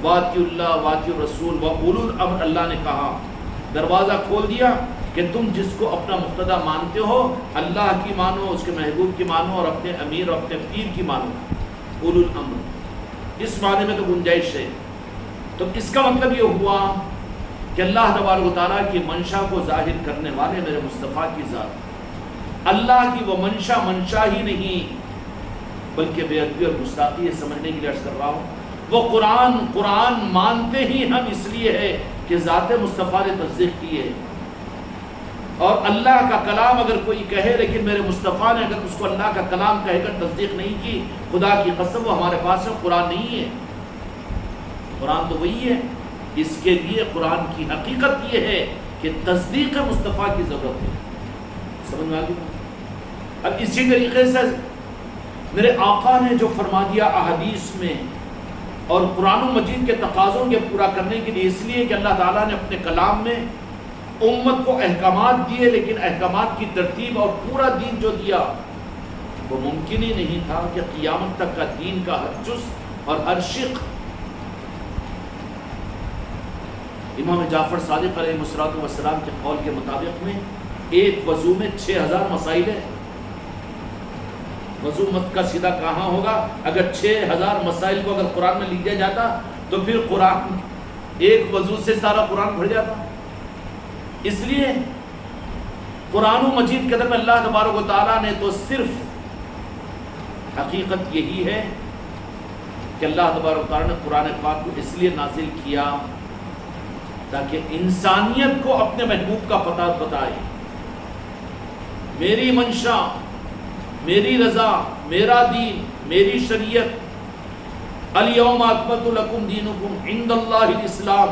واطیعوا اللہ واطیعوا الرسول واولو الامر، اللہ نے کہا، دروازہ کھول دیا کہ تم جس کو اپنا مقتدی مانتے ہو اللہ کی مانو، اس کے محبوب کی مانو، اور اپنے امیر اور اپنے پیر کی مانو، اولو الامر، اس معنی میں تو گنجائش ہے۔ تو اس کا مطلب یہ ہوا کہ اللہ تبارک و تعالیٰ کی منشا کو ظاہر کرنے والے میرے مصطفیٰ کی ذات، اللہ کی وہ منشا ہی نہیں بلکہ بے ادبی اور گستاخی، یہ سمجھنے کے لیے عرض کر رہا ہوں۔ وہ قرآن مانتے ہی ہم اس لیے ہے کہ ذات مصطفیٰ نے تصدیق کی ہے، اور اللہ کا کلام اگر کوئی کہے لیکن میرے مصطفیٰ نے اگر اس کو اللہ کا کلام کہہ کر تصدیق نہیں کی، خدا کی قسم وہ ہمارے پاس ہے، قرآن نہیں ہے۔ قرآن تو وہی ہے، اس کے لیے قرآن کی حقیقت یہ ہے کہ تصدیق مصطفیٰ کی ضرورت ہے۔ سمجھ میں آ گئی؟ اب اسی طریقے سے میرے آقا نے جو فرما دیا احادیث میں اور قرآن مجید کے تقاضوں کے پورا کرنے کے لیے، اس لیے کہ اللہ تعالیٰ نے اپنے کلام میں امت کو احکامات دیے، لیکن احکامات کی ترتیب اور پورا دین جو دیا وہ ممکن ہی نہیں تھا کہ قیامت تک کا دین کا ہر جز اور ہر شق۔ امام جعفر صادق علیہ السلام کے قول کے مطابق میں ایک وضو میں 6000 مسائل ہیں۔ وضو مت کا سیدھا کہاں ہوگا؟ اگر 6000 مسائل کو اگر قرآن میں لکھ دیا جاتا تو پھر قرآن ایک وضو سے سارا قرآن بھر جاتا۔ اس لیے قرآن مجید کے اندر میں اللہ تبارک و تعالیٰ نے تو صرف حقیقت یہی ہے کہ اللہ تبارک و تعالیٰ نے قرآن پاک کو اس لیے نازل کیا تاکہ انسانیت کو اپنے محبوب کا پتہ بتائے، میری منشا، میری رضا، میرا دین، میری شریعت، الیوم اکملت لکم دینکم عند اللہ الاسلام،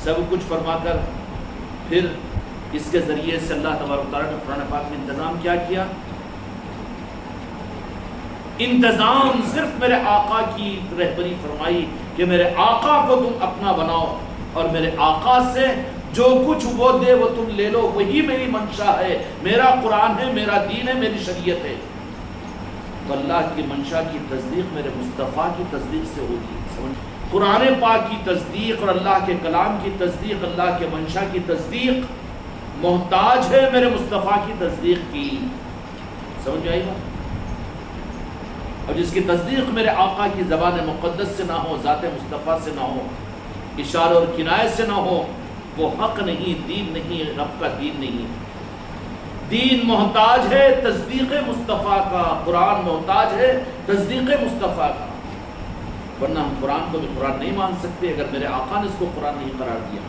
سب کچھ فرما کر پھر اس کے ذریعے سے اللہ تبارک و تعالیٰ نے قرآن پاک میں انتظام کیا کیا؟ انتظام صرف میرے آقا کی رہبری فرمائی کہ میرے آقا کو تم اپنا بناؤ، اور میرے آقا سے جو کچھ وہ دے وہ تم لے لو، وہی میری منشا ہے، میرا قرآن ہے، میرا دین ہے، میری شریعت ہے۔ تو اللہ کی منشا کی تصدیق میرے مصطفیٰ کی تصدیق سے ہوگی۔ قرآن پاک کی تصدیق اور اللہ کے کلام کی تصدیق، اللہ کے منشا کی تصدیق محتاج ہے میرے مصطفیٰ کی تصدیق کی۔ سمجھ آئی گا؟ اور جس کی تصدیق میرے آقا کی زبان مقدس سے نہ ہو، ذات مصطفیٰ سے نہ ہو، اشارہ اور کنایہ سے نہ ہو، وہ حق نہیں، دین نہیں، رب کا دین نہیں۔ دین محتاج ہے تصدیق مصطفیٰ کا، قرآن محتاج ہے تصدیق مصطفیٰ کا، ورنہ ہم قرآن کو بھی قرآن نہیں مان سکتے اگر میرے آقا نے اس کو قرآن نہیں قرار دیا۔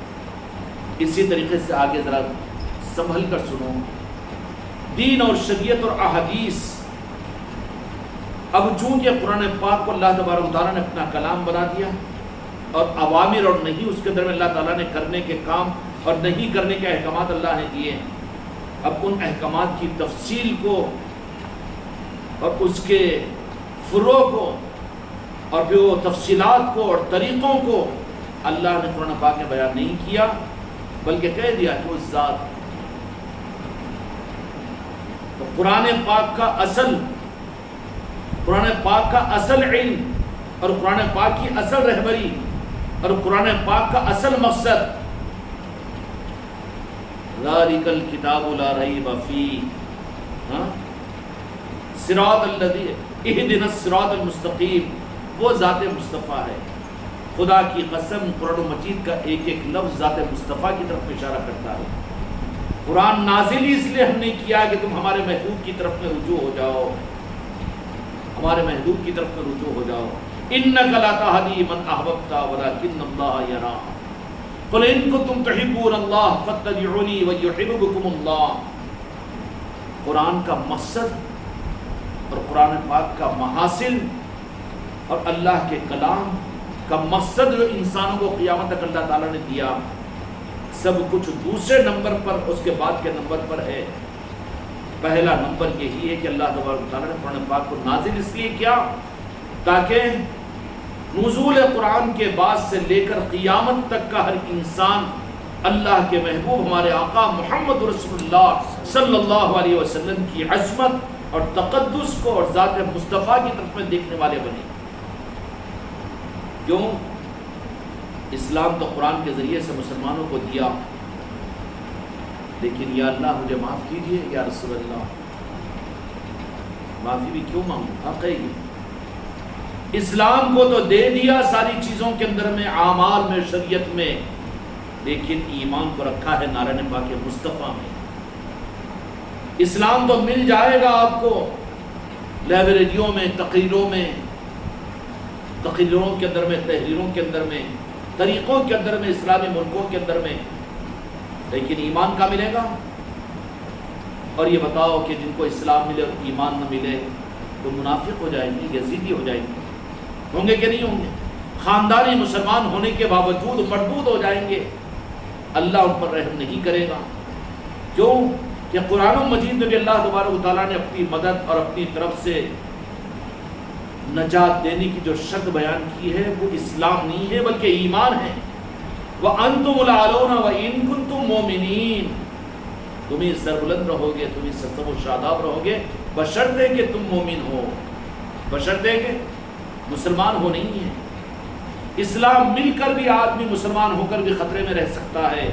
اسی طریقے سے آگے ذرا سنبھل کر سنو، دین اور شریعت اور احادیث، اب چونکہ قرآن پاک کو اللہ تبارک و تعالیٰ نے اپنا کلام بنا دیا اور اوامر اور نہیں اس کے اندر میں اللہ تعالیٰ نے کرنے کے کام اور نہیں کرنے کے احکامات اللہ نے دیے، اب ان احکامات کی تفصیل کو اور اس کے فروع کو اور پھر وہ تفصیلات کو اور طریقوں کو اللہ نے قرآن پاک میں بیان نہیں کیا، بلکہ کہہ دیا کہ اس ذات۔ تو قرآن پاک کا اصل علم اور قرآن پاک کی اصل رہبری اور قرآن پاک کا اصل مقصد، ذالک الکتاب لا ریب فیہ، صراط الذی اہدنا الصراط المستقیم، وہ ذات مصطفیٰ ہے۔ خدا کی قسم قرآن مجید کا ایک ایک لفظ ذات مصطفیٰ کی طرف اشارہ کرتا ہے۔ قرآن نازل اس لیے ہم نے کیا کہ تم ہمارے محبوب کی طرف میں رجوع ہو جاؤ، ہمارے محبوب کی طرف میں رجوع ہو جاؤ۔ انک لا تہدی من احببت ولکن اللہ یرا، قل ان کنتم تحبون اللہ فاتبعونی ویحببکم اللہ۔ قرآن کا مقصد اور قرآن پاک کا محاسن اور اللہ کے کلام کا مقصد جو انسانوں کو قیامت تک اللہ تعالیٰ نے دیا، سب کچھ دوسرے نمبر پر، اس کے بعد کے نمبر پر ہے۔ پہلا نمبر یہی ہے کہ اللہ تبارک و تعالیٰ نے قرآن پاک کو نازل اس لیے کیا تاکہ نزول قرآن کے بعد سے لے کر قیامت تک کا ہر انسان اللہ کے محبوب ہمارے آقا محمد رسول اللہ صلی اللہ علیہ وسلم کی عظمت اور تقدس کو اور ذات مصطفیٰ کی طرف میں دیکھنے والے بنے۔ کیوں؟ اسلام تو قرآن کے ذریعے سے مسلمانوں کو دیا، لیکن یا اللہ مجھے معاف کیجئے، یا رسول اللہ معافی بھی کیوں مانگوں، حق ہے یہ۔ اسلام کو تو دے دیا ساری چیزوں کے اندر میں، اعمال میں، شریعت میں، لیکن ایمان کو رکھا ہے نارین پاک مصطفیٰ میں۔ اسلام تو مل جائے گا آپ کو لائبریریوں میں، تقریروں کے اندر میں، تحریروں کے اندر میں، طریقوں کے اندر میں، اسلامی ملکوں کے اندر میں، لیکن ایمان کا ملے گا؟ اور یہ بتاؤ کہ جن کو اسلام ملے اور ایمان نہ ملے تو منافق ہو جائیں گے، یزیدی ہو جائیں گے، ہوں گے کہ نہیں ہوں گے؟ خاندانی مسلمان ہونے کے باوجود مردود ہو جائیں گے، اللہ ان پر رحم نہیں کرے گا۔ کیوں کہ قرآن مجید میں بھی اللہ تبارک و تعالیٰ نے اپنی مدد اور اپنی طرف سے نجات دینے کی جو شرط بیان کی ہے وہ اسلام نہیں ہے بلکہ ایمان ہے۔ وَأَنْتُمُ الْأَعْلَوْنَ وَإِن كُنتُم مُؤْمِنِينَ، تم ہی سربلند رہو گے، تم ہی سرسبز و شاداب رہو گے، بشرطے کہ تم مومن ہو، بشرطے کہ مسلمان ہو نہیں ہے۔ اسلام مل کر بھی آدمی مسلمان ہو کر بھی خطرے میں رہ سکتا ہے۔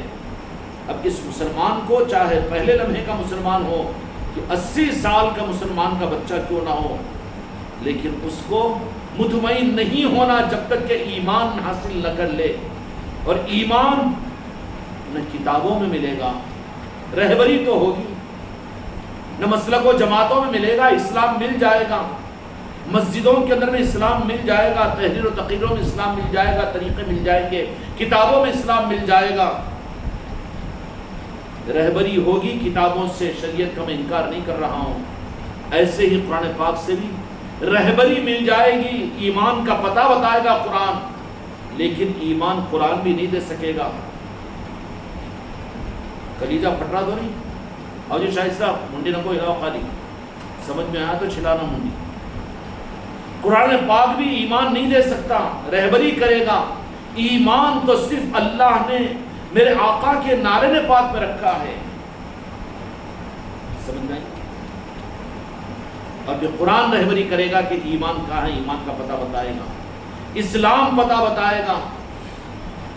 اب اس مسلمان کو چاہے پہلے لمحے کا مسلمان ہو کہ 80 سال کا مسلمان کا بچہ کیوں نہ ہو، لیکن اس کو مطمئن نہیں ہونا جب تک کہ ایمان حاصل نہ کر لے۔ اور ایمان نہ کتابوں میں ملے گا، رہبری تو ہوگی، نہ مسلک و جماعتوں میں ملے گا، اسلام مل جائے گا، مسجدوں کے اندر میں اسلام مل جائے گا، تحریر و تقریروں میں اسلام مل جائے گا، طریقے مل جائیں گے، کتابوں میں اسلام مل جائے گا، رہبری ہوگی کتابوں سے۔ شریعت کا میں انکار نہیں کر رہا ہوں، ایسے ہی قرآن پاک سے بھی رہبری مل جائے گی، ایمان کا پتہ بتائے گا قرآن، لیکن ایمان قرآن بھی نہیں دے سکے گا۔ کلیجہ پھٹ رہا تو نہیں؟ اور جو شاہد صاحب منڈی نہ کو ہلاؤ، خالی سمجھ میں آیا تو چھلانا منڈی۔ قرآن پاک بھی ایمان نہیں دے سکتا، رہبری کرے گا۔ ایمان تو صرف اللہ نے میرے آقا کے نعرے پاک میں رکھا ہے، سمجھ میں آئی؟ اور جو قرآن رہبری کرے گا کہ ایمان کہاں ہے، ایمان کا پتہ بتائے گا، اسلام پتہ بتائے گا،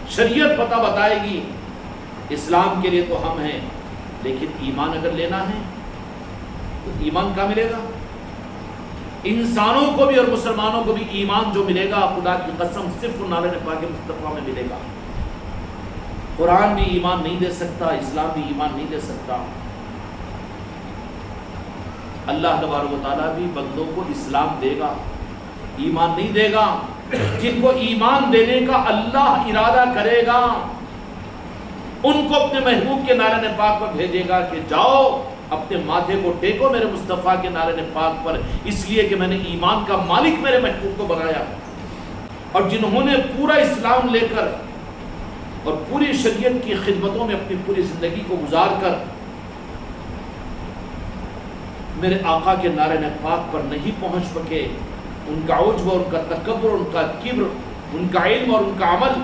شریعت پتہ بتائے گی۔ اسلام کے لیے تو ہم ہیں، لیکن ایمان اگر لینا ہے تو ایمان کہاں ملے گا؟ انسانوں کو بھی اور مسلمانوں کو بھی ایمان جو ملے گا خدا کی قسم صرف نعرہ پاک مصطفیٰ میں ملے گا۔ قرآن بھی ایمان نہیں دے سکتا، اسلام بھی ایمان نہیں دے سکتا۔ اللہ تبارک و تعالیٰ بھی بندوں کو اسلام دے گا، ایمان نہیں دے گا۔ جن کو ایمان دینے کا اللہ ارادہ کرے گا ان کو اپنے محبوب کے نعرہ پاک پر بھیجے گا کہ جاؤ اپنے ماتھے کو ٹیکو میرے مصطفیٰ کے نعرہ پاک پر، اس لیے کہ میں نے ایمان کا مالک میرے محبوب کو بنایا۔ اور جنہوں نے پورا اسلام لے کر اور پوری شریعت کی خدمتوں میں اپنی پوری زندگی کو گزار کر میرے آقا کے نعرہ پاک پر نہیں پہنچ سکے، ان کا عجب اور ان کا تکبر، ان کا کبر، ان کا علم اور ان کا عمل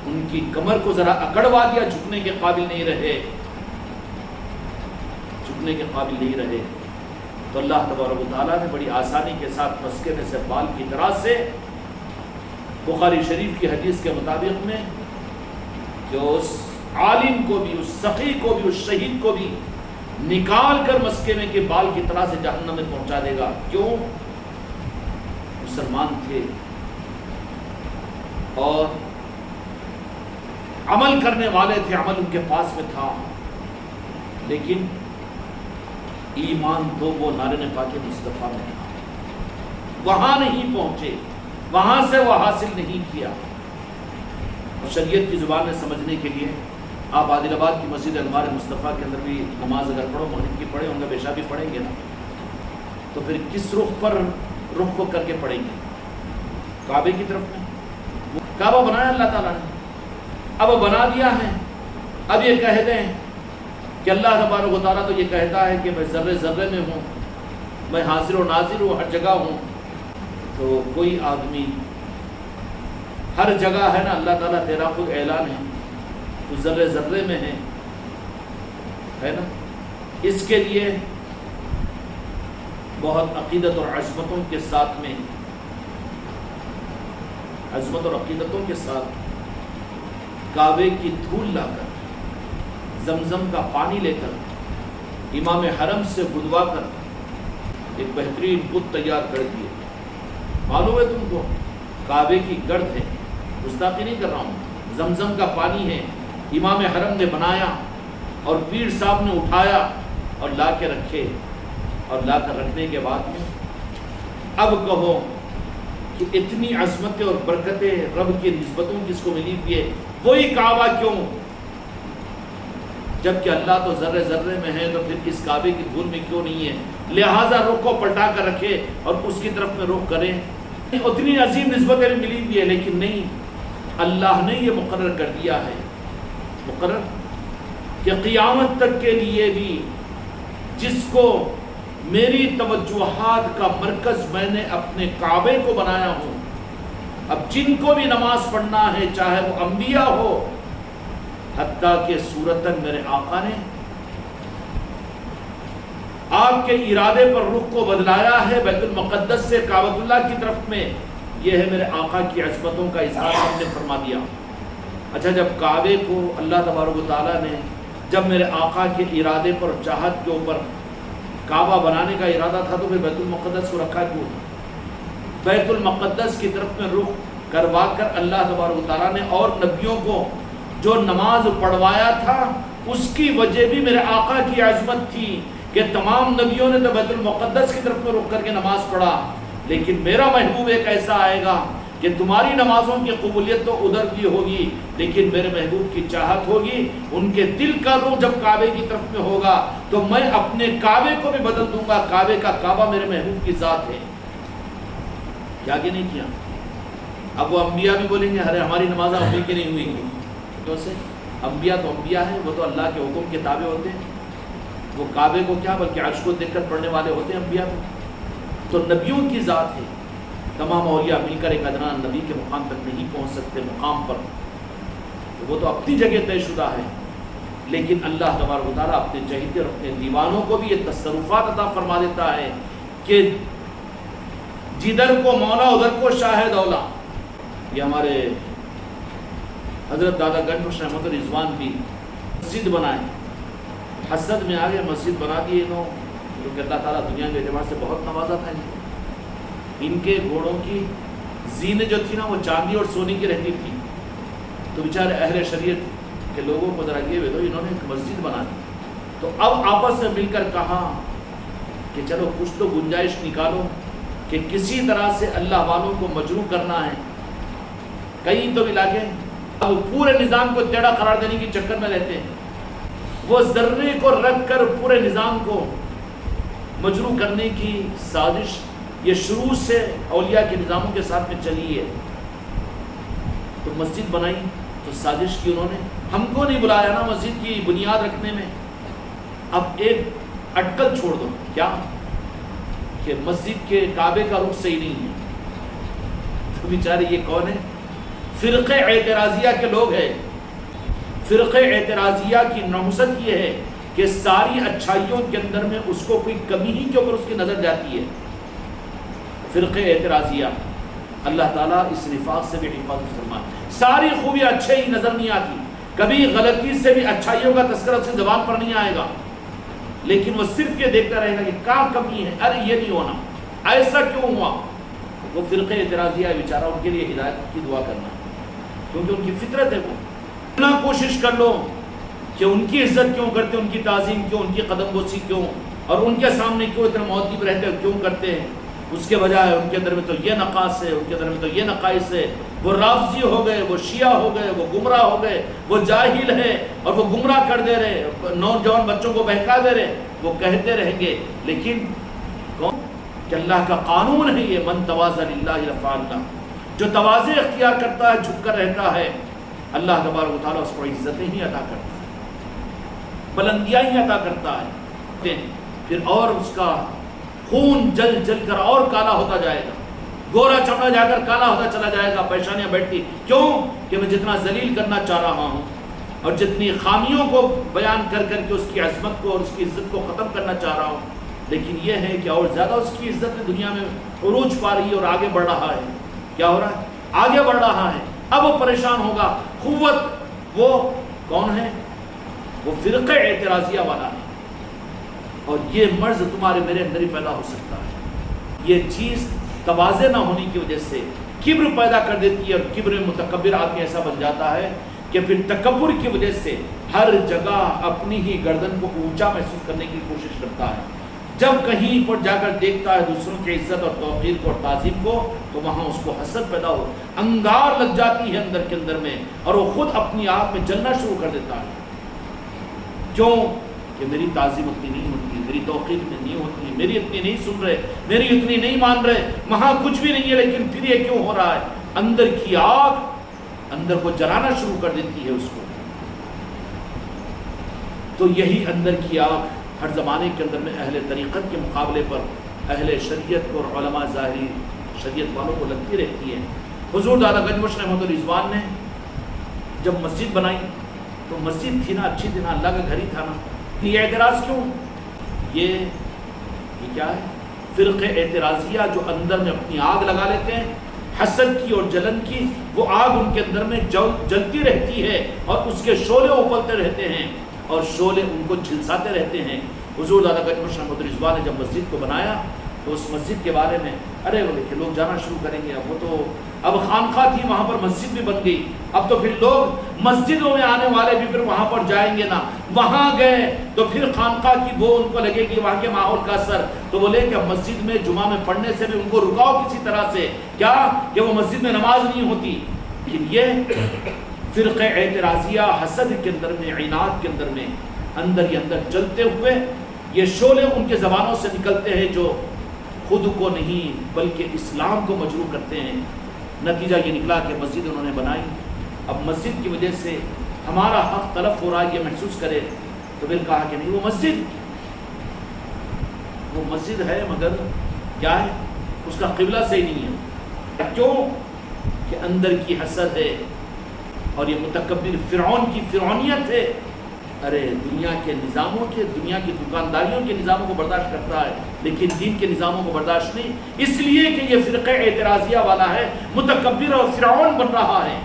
ان کی کمر کو ذرا اکڑوا دیا، جھکنے کے قابل نہیں رہے، جھکنے کے قابل نہیں رہے، تو اللہ تبارک و تعالیٰ نے بڑی آسانی کے ساتھ مسکے میں سے بال کی طرح سے بخاری شریف کی حدیث کے مطابق میں کہ اس عالم کو بھی، اس سخی کو بھی، اس شہید کو بھی نکال کر مسکے میں کے بال کی طرح سے جہنم میں پہنچا دے گا۔ کیوں؟ مسلمان تھے اور عمل کرنے والے تھے، عمل ان کے پاس میں تھا، لیکن ایمان تو وہ نعرہ پاک مصطفیٰ میں تھا، وہاں نہیں پہنچے، وہاں سے وہ حاصل نہیں کیا۔ اور شریعت کی زبان میں سمجھنے کے لیے آپ عادل آباد کی مسجد انوار مصطفیٰ کے اندر بھی نماز اگر پڑھو، مغرب کی پڑھے ہوں گے، عشاء بھی پڑھیں گے نا، تو پھر کس رخ پر رخ کو کر کے پڑھیں گے؟ کعبے کی طرف میں۔ کعبہ بنایا اللہ تعالیٰ نے، اب بنا دیا ہے، اب یہ کہہ دیں کہ اللہ تبارک و تعالیٰ تو یہ کہتا ہے کہ میں ذرے ذرے میں ہوں، میں حاضر و ناظر ہوں، ہر جگہ ہوں، تو کوئی آدمی ہر جگہ ہے نا، اللہ تعالیٰ تیرا خود اعلان ہے تو ذرے ذرے میں ہے نا۔ اس کے لیے بہت عقیدت اور عظمتوں کے ساتھ میں، عظمت اور عقیدتوں کے ساتھ کعبے کی دھول لا کر، زمزم کا پانی لے کر، امام حرم سے بدوا کر ایک بہترین بت تیار کر دیے۔ معلوم ہے تم کو کعبے کی گرد ہے، گستاخی نہیں کر رہا ہوں، زمزم کا پانی ہے، امام حرم نے بنایا اور پیر صاحب نے اٹھایا اور لا کے رکھے، اور لا کر رکھنے کے بعد میں اب کہو کہ اتنی عظمتیں اور برکتیں رب کی نسبتوں کس کو ملی ہوئی ہے؟ وہی کعبہ کیوں؟ جبکہ اللہ تو ذرے ذرے میں ہے، تو پھر اس کعبے کی دھول میں کیوں نہیں ہے؟ لہٰذا رخ کو پلٹا کر رکھے اور اس کی طرف میں رخ کریں۔ اتنی عظیم نسبتیں ملی ہوئی ہے، لیکن نہیں، اللہ نے یہ مقرر کر دیا ہے، مقرر کہ قیامت تک کے لیے بھی جس کو میری توجہات کا مرکز میں نے اپنے کعبے کو بنایا ہوں، اب جن کو بھی نماز پڑھنا ہے، چاہے وہ انبیاء ہو، حتیٰ کہ صورتاً میرے آقا نے آپ کے ارادے پر رخ کو بدلایا ہے بیت المقدس سے کعبۃ اللہ کی طرف میں، یہ ہے میرے آقا کی عظمتوں کا اظہار ہم نے فرما دیا۔ اچھا، جب کعبے کو اللہ تبارک و تعالیٰ نے جب میرے آقا کے ارادے پر، چاہت کے اوپر کعبہ بنانے کا ارادہ تھا، تو پھر بیت المقدس کو رکھا کیوں؟ بیت المقدس کی طرف میں رخ کروا کر اللہ تبارک و تعالیٰ نے اور نبیوں کو جو نماز پڑھوایا تھا، اس کی وجہ بھی میرے آقا کی عظمت تھی کہ تمام نبیوں نے تو بیت المقدس کی طرف میں رخ کر کے نماز پڑھا، لیکن میرا محبوب ایک ایسا آئے گا کہ تمہاری نمازوں کی قبولیت تو ادھر کی ہوگی، لیکن میرے محبوب کی چاہت ہوگی، ان کے دل کا رخ جب کعبے کی طرف میں ہوگا تو میں اپنے کعبے کو بھی بدل دوں گا۔ کعبے کا کعبہ میرے محبوب کی ذات ہے، کیا کہ نہیں کیا؟ اب وہ انبیاء بھی بولیں گے ارے ہماری نماز امی کی نہیں ہوئی، تو سے انبیاء تو انبیاء ہیں، وہ تو اللہ کے حکم کے تابع ہوتے ہیں، وہ کعبے کو کیا بلکہ عرش کو دیکھ کر پڑھنے والے ہوتے ہیں انبیاء تو نبیوں کی ذات ہے۔ تمام اولیاء مل کر ایک ادنا نبی کے مقام تک نہیں پہنچ سکتے، مقام پر وہ تو اپنی جگہ طے شدہ ہے، لیکن اللہ تبارک و تعالیٰ اپنے چہیتے اور اپنے دیوانوں کو بھی یہ تصرفات عطا فرما دیتا ہے کہ جدھر کو مولا ادھر کو شاہد اولا۔ یہ ہمارے حضرت دادا گنج رحمت رضوان بھی مسجد بنائے، حسد میں آگے مسجد بنا دی انہوں، کیونکہ اللہ تعالیٰ دنیا کے اعتبار سے بہت نوازا تھا ان کے گھوڑوں کی زینے جو تھی نا وہ چاندی اور سونے کی رہتی تھی، تو بیچارے اہل شریعت کے لوگوں کو ذرا یہ تو انہوں نے ایک مسجد بنا دی، تو اب آپس میں مل کر کہا کہ چلو کچھ تو گنجائش نکالو کہ کسی طرح سے اللہ والوں کو مجروح کرنا ہے، کہیں تو ملا کے اب پورے نظام کو ٹیڑھا قرار دینے کے چکر میں رہتے ہیں، وہ ذرے کو رکھ کر پورے نظام کو مجروح کرنے کی سازش یہ شروع سے اولیاء کے نظاموں کے ساتھ میں چلی ہے۔ تو مسجد بنائی تو سازش کی انہوں نے، ہم کو نہیں بلایا نا مسجد کی بنیاد رکھنے میں، اب ایک اٹکل چھوڑ دو، کیا کہ مسجد کے کعبے کا رخ صحیح نہیں ہے، تو بیچارے یہ کون ہے؟ فرقہ اعتراضیہ کے لوگ ہیں۔ فرقہ اعتراضیہ کی نحوست یہ ہے کہ ساری اچھائیوں کے اندر میں اس کو کوئی کمی ہی کے اوپر اس کی نظر جاتی ہے۔ فرقہ اعتراضیہ، اللہ تعالیٰ اس نفاق سے بھی حفاظت فرمائے، ساری خوبیاں اچھے ہی نظر نہیں آتی، کبھی غلطی سے بھی اچھائیوں کا تذکرہ اس کی زبان پر نہیں آئے گا، لیکن وہ صرف یہ دیکھتا رہے گا کہ کیا کمی ہے، ارے یہ نہیں ہونا، ایسا کیوں ہوا؟ وہ فرقہ اعتراضیہ ہے بیچارہ، ان کے لیے ہدایت کی دعا کرنا، کیونکہ ان کی فطرت ہے، وہ اتنا کوشش کر لو کہ ان کی عزت کیوں کرتے، ان کی تعظیم کیوں، ان کی قدم بوسی کیوں، اور ان کے سامنے کیوں اتنے مؤدب رہتے ہیں، کیوں کرتے ہیں، اس کے بجائے ان کے اندر میں تو یہ نقائص ہے، ان کے اندر میں تو یہ نقائص ہے، وہ رافضی ہو گئے، وہ شیعہ ہو گئے، وہ گمراہ ہو گئے، وہ جاہل ہے اور وہ گمراہ کر دے رہے، نوجوان بچوں کو بہکا دے رہے، وہ کہتے رہیں گے، لیکن کون کہ اللہ کا قانون ہے یہ، من تواضع للہ رفعہ اللہ، جو تواضع اختیار کرتا ہے، جھک کر رہتا ہے، اللہ تبارک و تعالیٰ اس کو عزتیں ہی عطا کرتا ہے، بلندیاں ہی عطا کرتا ہے، پھر اور اس کا خون جل جل کر اور کالا ہوتا جائے گا، گورا چمڑا جا کر کالا ہوتا چلا جائے گا، پریشانیاں بیٹھتی، کیوں کہ میں جتنا ذلیل کرنا چاہ رہا ہوں اور جتنی خامیوں کو بیان کر کر کے اس کی عظمت کو اور اس کی عزت کو ختم کرنا چاہ رہا ہوں، لیکن یہ ہے کہ اور زیادہ اس کی عزت دنیا میں عروج پا رہی ہے اور آگے بڑھ رہا ہے، کیا ہو رہا ہے؟ آگے بڑھ رہا ہے، اب وہ پریشان ہوگا، قوت وہ کون ہے؟ وہ فرقہ اعتراضیہ والا ہے. اور یہ مرض تمہارے میرے اندر ہی پیدا ہو سکتا ہے. یہ چیز تواضع نہ ہونے کی وجہ سے کبر پیدا کر دیتی ہے، اور کبر متکبر آدمی ایسا بن جاتا ہے کہ پھر تکبر کی وجہ سے ہر جگہ اپنی ہی گردن کو اونچا محسوس کرنے کی کوشش کرتا ہے. جب کہیں پر جا کر دیکھتا ہے دوسروں کی عزت اور توقیر کو اور تعظیم کو، تو وہاں اس کو حسد پیدا ہو، انگار لگ جاتی ہے اندر کے اندر میں، اور وہ خود اپنی آگ میں جلنا شروع کر دیتا ہے. کیوں؟ کہ میری تعظیم اتنی نہیں ہوتی، میری توقیر میں نہیں ہوتی، میری اتنی نہیں سن رہے، میری اتنی نہیں مان رہے، وہاں کچھ بھی نہیں ہے، لیکن پھر یہ کیوں ہو رہا ہے؟ اندر کی آگ اندر کو جلانا شروع کر دیتی ہے اس کو. تو یہی اندر کی آگ ہر زمانے کے اندر میں اہل طریقت کے مقابلے پر اہل شریعت کو اور علماء ظاہری شریعت والوں کو لگتی رہتی ہے. حضور دادا گنج بخش رحمۃ اللہ رضوان نے جب مسجد بنائی تو مسجد تھی نا، اچھی تھی نا، اللہ کا گھر ہی تھا نا. یہ اعتراض کیوں؟ یہ کیا ہے؟ فرقہ اعتراضیہ جو اندر میں اپنی آگ لگا لیتے ہیں، حسد کی اور جلن کی. وہ آگ ان کے اندر میں جلتی رہتی ہے، اور اس کے شعلے اپلتے رہتے ہیں، اور شعلے ان کو جھلساتے رہتے ہیں. حضور دادا گنج بخش رحمۃ اللہ رضوان نے جب مسجد کو بنایا تو اس مسجد کے بارے میں بولے کہ لوگ جانا شروع کریں گے. اب وہ تو اب خانقاہ تھی، وہاں پر مسجد بھی بن گئی. اب تو پھر لوگ مسجدوں میں آنے والے بھی پھر وہاں پر جائیں گے نا. وہاں گئے تو پھر خانقاہ کی بو ان کو لگے گی، وہاں کے ماحول کا اثر. تو بولے کہ اب مسجد میں جمعہ میں پڑھنے سے بھی ان کو رکاؤ کسی طرح سے، کیا کہ وہ مسجد میں نماز نہیں ہوتی. لیکن یہ فرقہ اعتراضیہ حسد کے اندر میں، عناد کے اندر میں، اندر ہی اندر جلتے ہوئے یہ شعلے ان کے زبانوں سے نکلتے ہیں جو خود کو نہیں بلکہ اسلام کو مجروح کرتے ہیں. نتیجہ یہ نکلا کہ مسجد انہوں نے بنائی. اب مسجد کی وجہ سے ہمارا حق تلف ہو رہا ہے یہ محسوس کرے، تو پھر کہا کہ نہیں، وہ مسجد ہے مگر کیا ہے؟ اس کا قبلہ صحیح نہیں ہے. کیوں؟ کہ اندر کی حسد ہے، اور یہ متکبر فرعون کی فرعونیت ہے. ارے دنیا کے نظاموں کے، دنیا کی دکانداریوں کے نظاموں کو برداشت کرتا ہے، لیکن دین کے نظاموں کو برداشت نہیں، اس لیے کہ یہ فرقہ اعتراضیہ والا ہے، متکبر اور فرعون بن رہا ہے.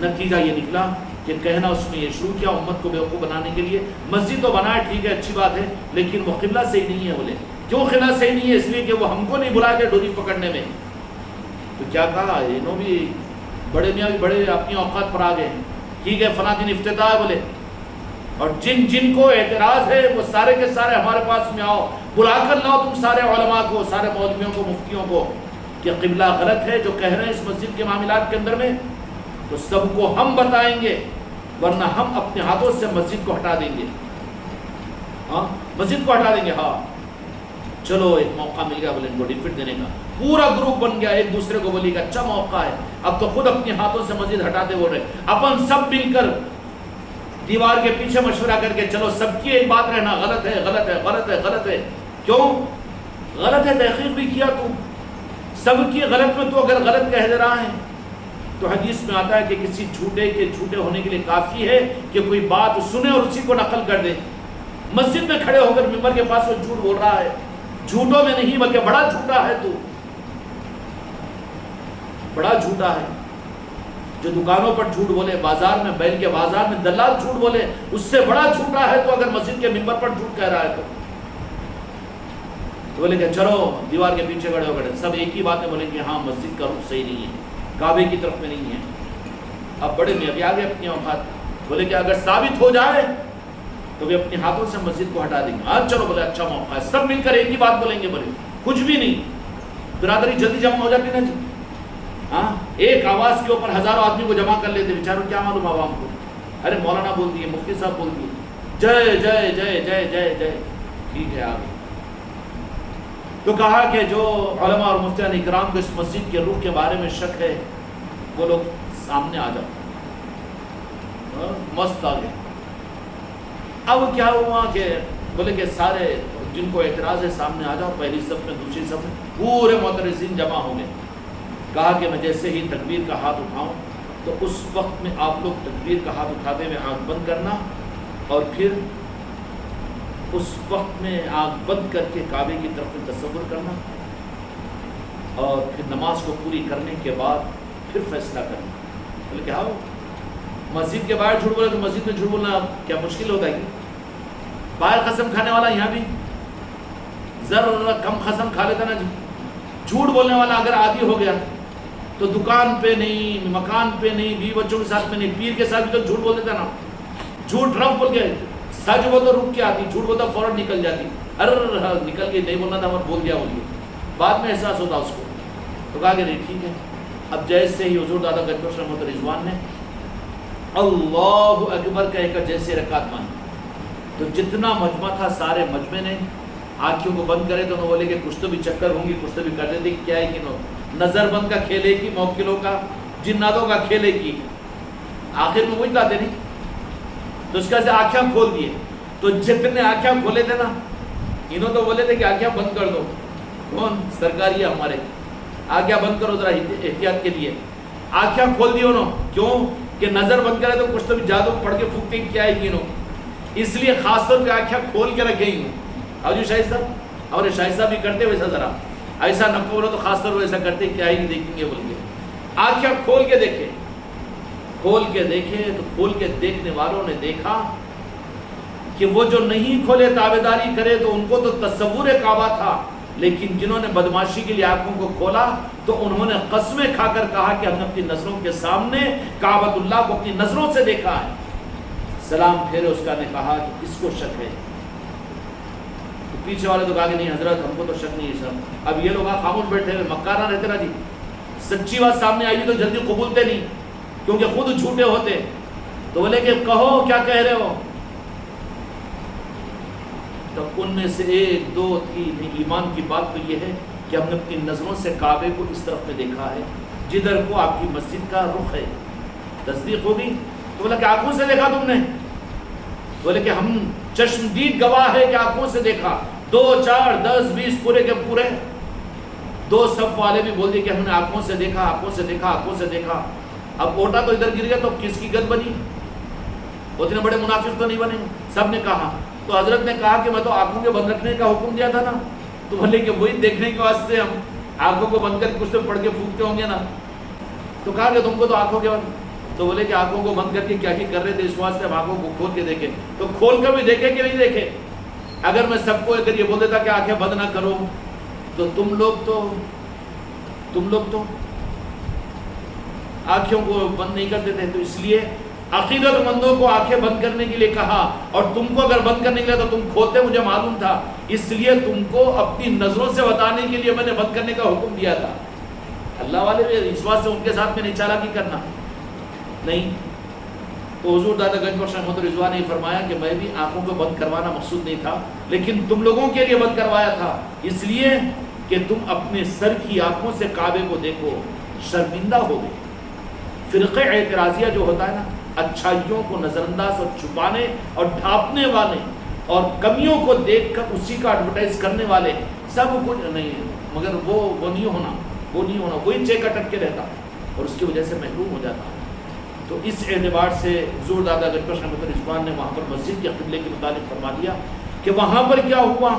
نتیجہ یہ نکلا کہ کہنا اس میں یہ شروع کیا امت کو بیوقوف بنانے کے لیے، مسجد تو بنائے ٹھیک ہے، اچھی بات ہے، لیکن وہ قبلہ صحیح نہیں ہے. بولے کیوں قبلہ صحیح نہیں ہے؟ اس لیے کہ وہ ہم کو نہیں بلائے گا ڈوری پکڑنے میں. تو کیا کہا؟ انہوں بھی بڑے میاں بھی بڑے اپنی اوقات پر آ گئے، ٹھیک ہے فلاں دن افتتاح ہے بولے، اور جن کو اعتراض ہے وہ سارے کے سارے ہمارے پاس میں آؤ، بلا کر لاؤ تم سارے علماء کو، سارے مولویوں کو، مفتیوں کو، کہ قبلہ غلط ہے جو کہہ رہے ہیں اس مسجد کے معاملات کے اندر میں. تو سب کو ہم بتائیں گے، ورنہ ہم اپنے ہاتھوں سے مسجد کو ہٹا دیں گے. ہاں مسجد کو ہٹا دیں گے. ہاں چلو ایک موقع مل گیا بولے ان کو ڈیفٹ دینے کا. پورا گروپ بن گیا، ایک دوسرے کو بولی کہ اچھا موقع ہے، اب تو خود اپنے ہاتھوں سے مسجد ہٹاتے بول رہے. اپن سب مل کر دیوار کے پیچھے مشورہ کر کے چلو سب کی ایک بات رہنا، غلط ہے غلط ہے غلط ہے غلط ہے. کیوں غلط ہے؟ تحقیق بھی کیا تو سب کی غلط میں، تو اگر غلط کہہ دے رہا ہے تو حدیث میں آتا ہے کہ کسی جھوٹے کے جھوٹے ہونے کے لیے کافی ہے کہ کوئی بات سنے اور اسی کو نقل کر دے. مسجد میں کھڑے ہو کر ممبر کے پاس وہ جھوٹ بول رہا ہے، جھوٹوں میں نہیں بلکہ بڑا جھوٹا ہے. تو بڑا جھوٹا ہے جو دکانوں پر جھوٹ بولے، بازار میں بیل کے بازار میں دلال جھوٹ بولے، اس سے بڑا جھوٹا ہے. تو اگر مسجد کے ممبر پر جھوٹ کہہ رہا ہے تو بولے کہ چلو دیوار کے پیچھے کھڑے ہو کر سب ایک ہی بات میں بولیں کہ ہاں مسجد کا رخ صحیح نہیں ہے، کعبے کی طرف میں نہیں ہے. اب بڑے میں ابھی آگے اپنی اوقات بولے کہ اگر ثابت ہو جائے تو وہ اپنے ہاتھوں سے مسجد کو ہٹا دیں گے. ہاں چلو بولے اچھا موقع ہے، سب مل کر ایک ہی بات بولیں گے. بولے کچھ بھی نہیں، برادری جلدی جمع ہو جاتی نا. ہاں ایک آواز کے اوپر ہزاروں آدمی کو جمع کر لیتے، بیچاروں کیا معلوم عوام کو. ارے مولانا بول دیے، مفتی صاحب بول دیے، جے جے جے جے جے جے، ٹھیک ہے آگے. تو کہا کہ جو علماء اور مفتیان اکرام کو اس مسجد کے رخ کے بارے میں شک ہے وہ لوگ سامنے آ جاؤ. مست آگے. اب کیا ہوا کہ بولے کہ سارے جن کو اعتراض ہے سامنے آ جاؤ، پہلی صف میں دوسری صف میں پورے معترضین جمع ہو گئے. کہا کہ میں جیسے ہی تکبیر کا ہاتھ اٹھاؤں تو اس وقت میں آپ لوگ تکبیر کا ہاتھ اٹھاتے ہوئے آنکھ بند کرنا، اور پھر اس وقت میں آنکھ بند کر کے کعبے کی طرف میں تصور کرنا، اور پھر نماز کو پوری کرنے کے بعد پھر فیصلہ کرنا. بولے کہ آؤ مسجد کے باہر جھوٹ بولے تو مسجد میں جھوٹ بولنا کیا مشکل ہوتا ہے؟ باہر قسم کھانے والا یہاں بھی ذرا کم قسم کھا لیتا نا جی. جھوٹ بولنے والا اگر عادی ہو گیا تو دکان پہ نہیں، مکان پہ نہیں، بیوی بچوں کے ساتھ میں نہیں، پیر کے ساتھ بھی تو جھوٹ بول دیتا نا. جھوٹ رف بول کے سچ وہ تو رک کے آتی، جھوٹ بولتا فوراً نکل جاتی. نکل گئی، نہیں بولنا تھا اور بول دیا بولیے. بعد میں احساس ہوتا اس کو. تو کہا کہ نہیں ٹھیک ہے. اب جیسے ہی حضور دادا گنج بخش رحمۃ رضوان نے اللہ اکبر کہہ کر جیسے رکعت مانی تو جتنا مجمع تھا سارے مجمع نے آنکھوں کو بند کرے تو انہوں بولے کہ کچھ تو بھی چکر ہوں گی، کچھ تو بھی کر دیتے. کیا ہے کہ نظر بند کا کھیلے کی، موکلوں کا، جناتوں کا کھیلے کی. آخر میں وہی باتیں نہیں تو اس کا سے آنکھیں کھول دیے. تو جتنے آنکھیں کھولے تھے نا انہوں تو بولے تھے کہ آنکھیں بند کر دو. کون؟ سرکاری ہے ہمارے. آنکھیں بند کرو ذرا احتیاط کے لیے. آنکھیں کھول دی انہوں. کیوں کہ نظر بند کرے تو کچھ تو بھی جادو پڑھ کے پھونکتے کیا ہے کہ اس لیے خاص طور پہ آنکھیں کھول کے رکھیں گے. اور جو شاہد صاحب ہمارے شاہد صاحب بھی کرتے ویسا ذرا ایسا نہ بولو تو خاص طور پر ایسا کرتے کیا ہی نہیں دیکھیں گے بول کے. آنکھیں کھول کے دیکھے، کھول کے دیکھے تو کھول کے دیکھنے والوں نے دیکھا کہ وہ جو نہیں کھولے تابعداری کرے تو ان کو تو تصور کعبہ تھا، لیکن جنہوں نے بدماشی کے لیے آنکھوں کو کھولا تو انہوں نے قسمیں کھا کر کہا کہ ہم نے اپنی نظروں کے سامنے کعبۃ اللہ کو اپنی نظروں سے دیکھا ہے. سلام پھیرے اس کا نے کہا کہ کس کو شک ہے؟ تو پیچھے والے تو کہا کہ نہیں حضرت ہم کو تو شک نہیں ہے سر. اب یہ لوگ خاموش بیٹھے ہوئے مکارہ رہتے نا جی. سچی بات سامنے آئی تو جلدی قبولتے نہیں کیونکہ خود جھوٹے ہوتے. تو بولے کہ کہو کیا کہہ رہے ہو؟ تو ان میں سے ایک دو تین ایمان کی بات تو یہ ہے کہ ہم نے اپنی نظروں سے کعبے کو اس طرف میں دیکھا ہے جدھر کو آپ کی مسجد کا رخ ہے. تصدیق ہوگی؟ تو بولا کہ آنکھوں سے دیکھا تم نے؟ بولے کہ ہم چشمدید گواہ ہے کہ آنکھوں سے دیکھا. 2 4 10 20 پورے کے پورے 2 صف والے بھی بول دیے کہ ہم نے آنکھوں سے دیکھا، آنکھوں سے دیکھا، آنکھوں سے دیکھا. اب اوٹا تو ادھر گر گیا تو کس کی گد بنی؟ اتنے بڑے منافق تو نہیں بنے. سب نے کہا. تو حضرت نے کہا کہ میں تو آنکھوں کے بند رکھنے کا حکم دیا تھا نا. تو بولے کہ وہی دیکھنے کے واسطے ہم آنکھوں کو بند کر کے کچھ تو پڑھ کے پھونکتے ہوں گے نا. تو کہا کہ تم کو تو آنکھوں کے بند. تو بولے کہ آنکھوں کو بند کر کے کیا کر رہے تھے؟ اس واسطے ہم آنکھوں کو کھول کے دیکھیں. تو کھول کر بھی دیکھے کہ نہیں دیکھے؟ اگر میں سب کو اگر یہ بول دیتا کہ آنکھیں بند نہ کرو تو تم لوگ تو آنکھوں کو بند نہیں کرتے تھے. تو اس لیے عقیدت مندوں کو آنکھیں بند کرنے کے لیے کہا اور تم کو اگر بند کرنے کے لیے تو تم کھولتے، مجھے معلوم تھا. اس لیے تم کو اپنی نظروں سے بتانے کے لیے میں نے بند کرنے کا حکم دیا تھا. اللہ والے بھی اس بات سے ان کے ساتھ میں نہیں چالاکی کرنا نہیں. تو حضور دادا گنج بخش رحمۃ رضوان نے فرمایا کہ میں بھی آنکھوں کو بند کروانا مقصود نہیں تھا لیکن تم لوگوں کے لیے بند کروایا تھا اس لیے کہ تم اپنے سر کی آنکھوں سے کعبے کو دیکھو. شرمندہ ہو گئے. فرقہ اعتراضیہ جو ہوتا ہے نا، اچھائیوں کو نظر انداز اور چھپانے اور ڈھانپنے والے اور کمیوں کو دیکھ کر اسی کا ایڈورٹائز کرنے والے سب کچھ نہیں، مگر وہ نہیں ہونا وہی چیک اٹک کے رہتا اور اس کی وجہ سے محروم ہو جاتا. تو اس اعتبار سے حضور دادا گنج بخش رحمۃ رضوان نے وہاں پر مسجد کے قبلے کے متعلق فرما دیا کہ وہاں پر کیا ہوا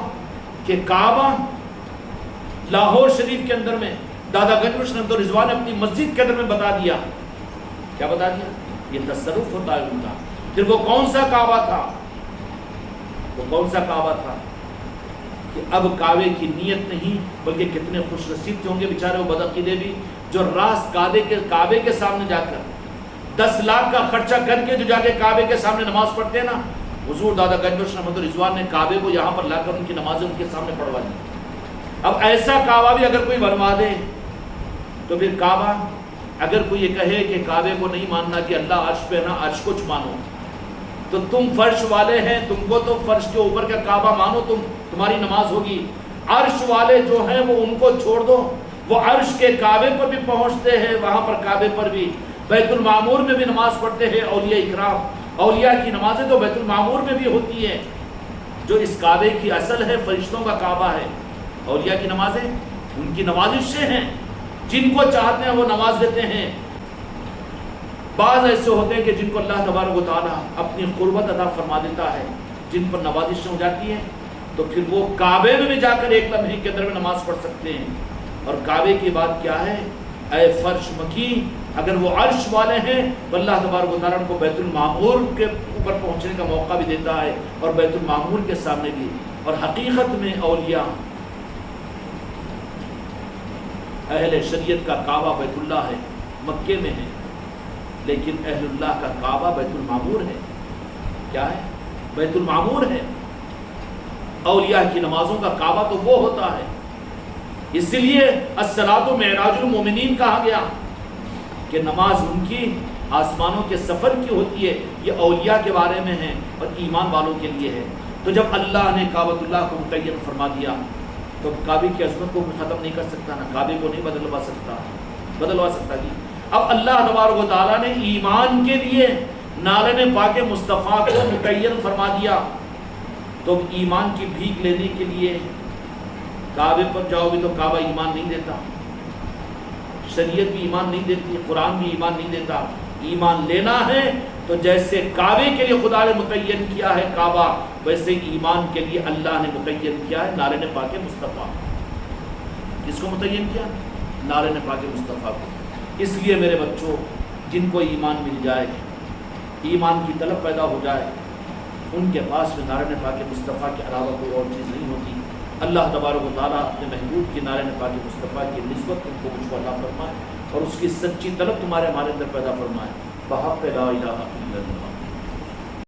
کہ کعبہ لاہور شریف کے اندر میں دادا گنج بخش رحمۃ رضوان نے اپنی مسجد کے اندر میں بتا دیا. کیا بتا دیا؟ یہ تصرف ہوتا ہے ان کا. پھر وہ کون سا کعبہ تھا کہ اب کعبے کی نیت نہیں بلکہ کتنے خوش نصیب ہوں گے بیچارے وہ بدعقیدے بھی جو راست کعبے کے سامنے جا کر 10 لاکھ کا خرچہ کر کے جو جا کے کعبے کے سامنے نماز پڑھتے ہیں نا. حضور دادا گنج بخش رحمۃ رضوان نے کعبے کو یہاں پر لا کر ان کی نمازیں ان کے سامنے پڑھوا دی. اب ایسا کعبہ بھی اگر کوئی بنوا دے تو پھر کعبہ اگر کوئی یہ کہے کہ کعبے کو نہیں ماننا کہ اللہ عرش پہ نا عرش کو مانو تو تم فرش والے ہیں، تم کو تو فرش کے اوپر کا کعبہ مانو، تمہاری نماز ہوگی. عرش والے جو ہیں وہ ان کو چھوڑ دو، وہ عرش کے کعبے پر بھی پہنچتے ہیں، وہاں پر کعبے پر بھی بیت المعمور میں بھی نماز پڑھتے ہیں. اولیاء اکرام اولیاء کی نمازیں تو بیت المعمور میں بھی ہوتی ہیں جو اس کعبے کی اصل ہے، فرشتوں کا کعبہ ہے. اولیاء کی نمازیں ان کی نوازشیں ہیں، جن کو چاہتے ہیں وہ نواز دیتے ہیں. بعض ایسے ہوتے ہیں کہ جن کو اللہ تبارک و تعالیٰ اپنی قربت عطا فرما دیتا ہے، جن پر نوازشیں ہو جاتی ہیں تو پھر وہ کعبے میں بھی جا کر ایک لمحے کے اندر میں نماز پڑھ سکتے ہیں. اور کعبے کی بات کیا ہے؟ اے فرش مکی اگر وہ عرش والے ہیں تو اللہ تبارک و تعالیٰ ان کو بیت المعمور کے اوپر پہنچنے کا موقع بھی دیتا ہے اور بیت المعمور کے سامنے بھی. اور حقیقت میں اولیاء اہل شریعت کا کعبہ بیت اللہ ہے، مکے میں ہے، لیکن اہل اللہ کا کعبہ بیت المعمور ہے. کیا ہے؟ بیت المعمور ہے. اولیاء کی نمازوں کا کعبہ تو وہ ہوتا ہے. اس لیے الصلاۃ معراج المومنین کہا گیا کہ نماز ان کی آسمانوں کے سفر کی ہوتی ہے. یہ اولیاء کے بارے میں ہے اور ایمان والوں کے لیے ہے. تو جب اللہ نے کعبۃ اللہ کو متعین فرما دیا تو کعبے کی عظمت کو ختم نہیں کر سکتا، نہ کعبے کو نہیں بدلوا سکتا جی. اب اللہ تبارک و تعالیٰ نے ایمان کے لیے نالے پاک مصطفیٰ کو متعین فرما دیا. تو ایمان کی بھیک لینے کے لیے کعبے پر جاؤ گے تو کعبہ ایمان نہیں دیتا، شریعت بھی ایمان نہیں دیتی، قرآن بھی ایمان نہیں دیتا. ایمان لینا ہے تو جیسے کعبے کے لیے خدا نے متعین کیا ہے کعبہ، ویسے ایمان کے لیے اللہ نے متعین کیا ہے نارین پاک مصطفیٰ. کس کو متعین کیا؟ نارین پاک مصطفیٰ کو. اس لیے میرے بچوں، جن کو ایمان مل جائے، ایمان کی طلب پیدا ہو جائے، ان کے پاس میں نارین پاک مصطفیٰ کے علاوہ کوئی اور چیز نہیں ہوتی. اللہ تبارک و تعالیٰ اپنے محبوب کی نارین پاک مصطفیٰ کی نسبت ان کو مجھ کو عطا فرمائے اور اس کی سچی طلب تمہارے ہمارے اندر پیدا فرمائے. بحق لا الہ الا اللہ.